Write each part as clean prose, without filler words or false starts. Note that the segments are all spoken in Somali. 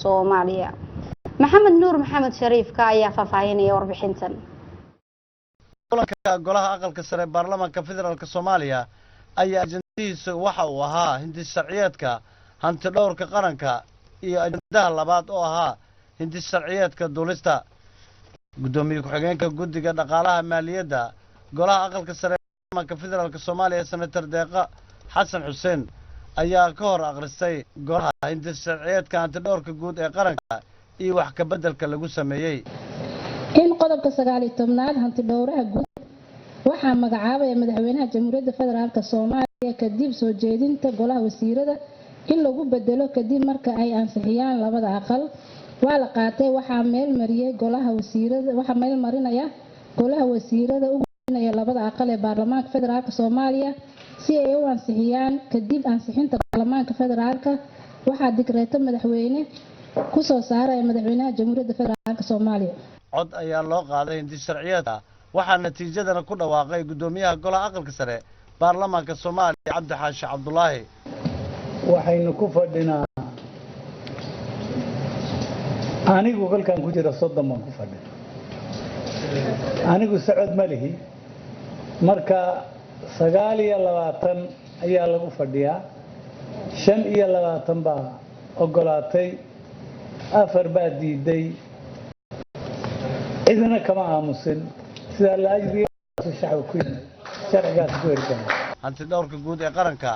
Soomaaliya. Maxamed Nuur Maxamed Shariifka ayaa faahfaahinaya warbixintan. kulanka golaha aqalka sare baarlamaanka federaalka Soomaaliya ayaa ajandihiisa waxa uu ahaa hindi sharciyeedka hanti dhowrka qaranka iyo ajandaha labaad oo ahaa hindi sharciyeedka duulista. gudoomiye ku-xigeenka guddiga dhaqaalaha maaliyadda golaha aqalka sare baarlamaanka federaalka Soomaaliya Senator Deeqa Xasan Xuseen ayaa ka hor akhristay golaha hindi sharciyeedka hanti dhowrka guud ee qaranka iyo wax ka beddelka lagu sameeyay. in qodobka 19aad hanti dhowraha guud waxaa magacaabaya madaxweynaha Jamhuuriyadda Federaalka Soomaaliya kadib soo jeedinta golaha wasiirada in lagu bedelo kadib marka ay ansixiyaan labada aqal. waa la qaatay waxaa meel mariyay golaha wasiirada waxa meel marinaya golaha wasiirada u gudbinaya labada aqal ee baarlamaanka federaalka Soomaaliya si ay u ansixiyaan. kadib ansixinta baarlamaanka federaalka waxaa digreeto madaxweyne ku soo saaray madaxweynaha Jamhuuriyadda Federaalka Soomaaliya. cod ayaa loo qaaday hindi sharciyada waxaa natiijadana ku dhawaaqay gudoomiyaha golaha aqalka sare baarlamaanka Soomaaliya Cabdi Xaashi Cabdullaahi. waxaynu ku fadhinaa anigu halkan ku jira 30 baan ku fadhinaa anigu socod ma lihi marka 29 ayaa lagu fadhiyaa 25 baa ogolaatay 4 baa diiday idina kama aamusin sida la ajriyo shacabka ku yimid sharcigaas ku hirgan hanti dhowrka guud ee qaranka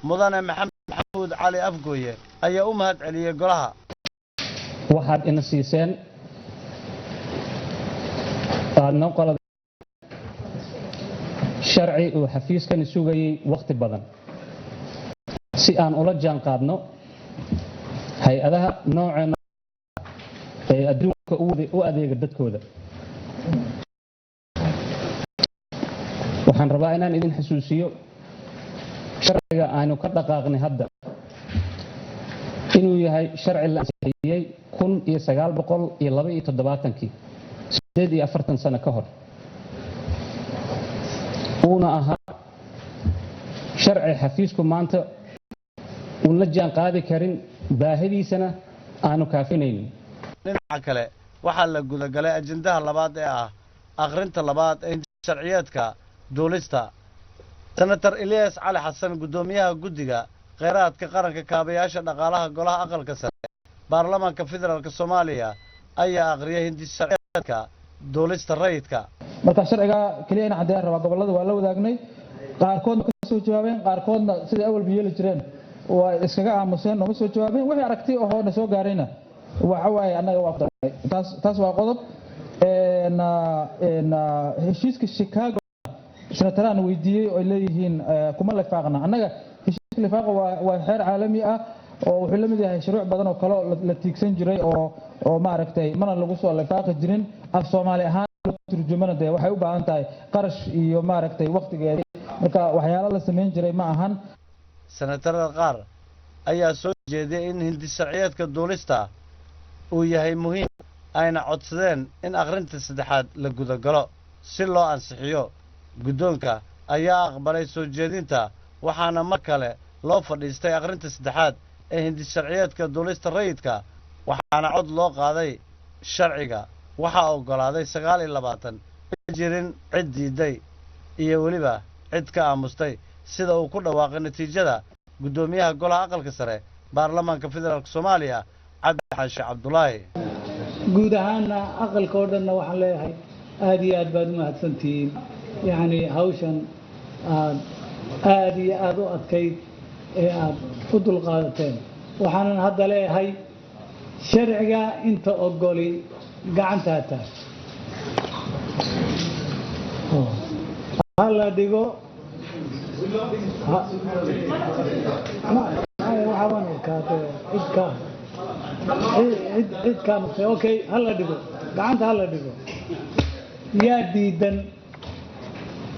mudane maxamuud cali afgooye ayaa u mahad celiyay golaha. waxaad ina siiseen qaadno qolada sharci uu xafiiskan sugayay waqti badan si aan ula jaan qaadno hay'adaha noocan ee adduunka u adeega dadkooda. waxaan rabaa inaan idin xasuusiyo sharciga aanu ka dhaqaaqnay hadda inuu yahay sharci la ansixiyay 1972 48 sano ka hor uuna ahaa sharci xafiisku maanta uu la jaan qaadi karin baahidiisana aanu kaafinaynin. dhinaca kale waxaa la gudagalay ajandaha labaad ee ah akhrinta labaad ee sharciyeedka duulista. Senator Ilyas Cali Xasan gudoomiyaha guddiga kheyraadka qaranka kaabayaasha dhaqaalaha golaha aqalka sare baarlamaanka federaalka Soomaaliya ayaa akhriyay hindi sharciyeedka duulista rayidka. marka sharciga kaliya in caddeyn raba gobolada waa la wadaagnay qaarkoodna ka soo jawaabeen qaarkoodna sida awal biyeel jireen waa iskaga aamuseen oo soo jawaabeen wixii aragti oo na soo gaarayna waxa waaye annaga waa fadhay taas waa qodob heshiiska Chicago senataraan weydiiyay oo leeyihiin kuma lifaaqna annaga heshiiska lifaaqa waa xeer caalami ah oo wuxuu la mid yahay shuruuc badan oo kale la tiigsan jiray oo maaragtay mana lagu soo lifaaqi jirin af Soomaali ahaan turjumana waxay u baahan tahay qarash iyo maaragtay waqtigeeda marka waxyaalo la sameyn jiray ma ahan. senatarada qaar ayaa soo jeeday in hindi sharciyeedka duulista uu yahay muhiim ayna codsadeen in akhrinta saddexaad la gudagalo si loo ansixiyo. guddoonka ayaa aqbalay soo jeedinta waxaana mar kale loo fadhiistay akhrinta saddexaad ee hindi sharciyeedka duulista rayidka waxaana cod loo qaaday sharciga waxaa ogolaaday 29 jirin cid diiday iyo weliba cid ka aamustay sida uu ku dhawaaqay natiijada gudoomiyaha golaha aqalka sare baarlamaanka federaalka Soomaaliya Cabdi Xaashi Cabdullaahi. guud ahaan aqalka oo dhan waxaan leeyahay aad iyo aad baad u mahadsantihiin يعني هاوشن آدي آدو أتكيد فضل قادتين وحنا هذا ليه هاي شرعة أنت أقولي قعنتها تا هلا ديجو هاي وحواني كاتة إد كام أوكي هلا ديجو قعنتها هلا ديجو يا ديدن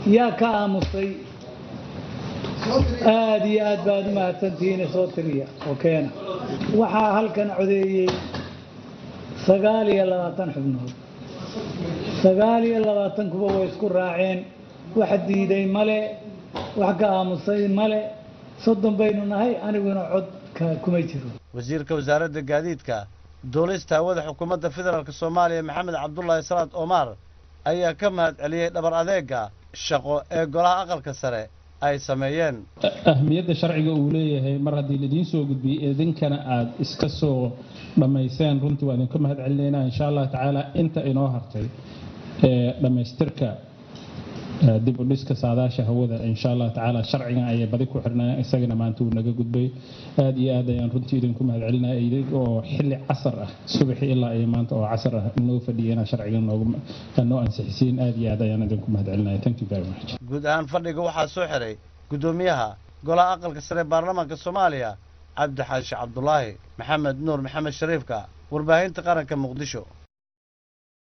يا كامصي آدي آد بعد ما تنتين صوترية أوكينا وحا هل كان عذيي سقالي الله تنحبنه سقالي الله تنكبه ويسكر راعين واحد يدي ملي واحد كامصي ملي صدم بيننا هاي أنا ونعود كميتر. وزير وزارة الجديدة duulista hawada xukuumadda federaalk soomaaliya maxamed cabdullaahi salaad omar ayaa ka mahad celiyey dhabar adeega shaqo ee golaha aqalka sare ay sameeyeen. ahmiyadda sharciga uu leeyahay mar haddii idiin soo gudbiyey idinkana aad iska soo dhammayseen runtii waa idinka mahad celinaynaa insha allah tacaala inta inoo hartay dhammaystirka dib u dhiska saadaasha hawada insha allah tacaala sharcigan ayay badi ku xirnayaan isagana maanta uu naga gudbay aad iyo aad ayaan runtii idinku mahad celinaya oo xilli casar ah subaxii ilaa iyo maanta oo casar ah inoo fadhiyana sharcigan noo ansixisiin aad iyo aad ayaan idinku mahad celinaya. Thank you very much. guud ahaan fadhiga waxaa soo xiray gudoomiyaha golaha aqalka sare baarlamaanka Soomaaliya cabdi xaashi cabdullaahi. maxamed nuur maxamed shariifka warbaahinta qaranka Muqdisho.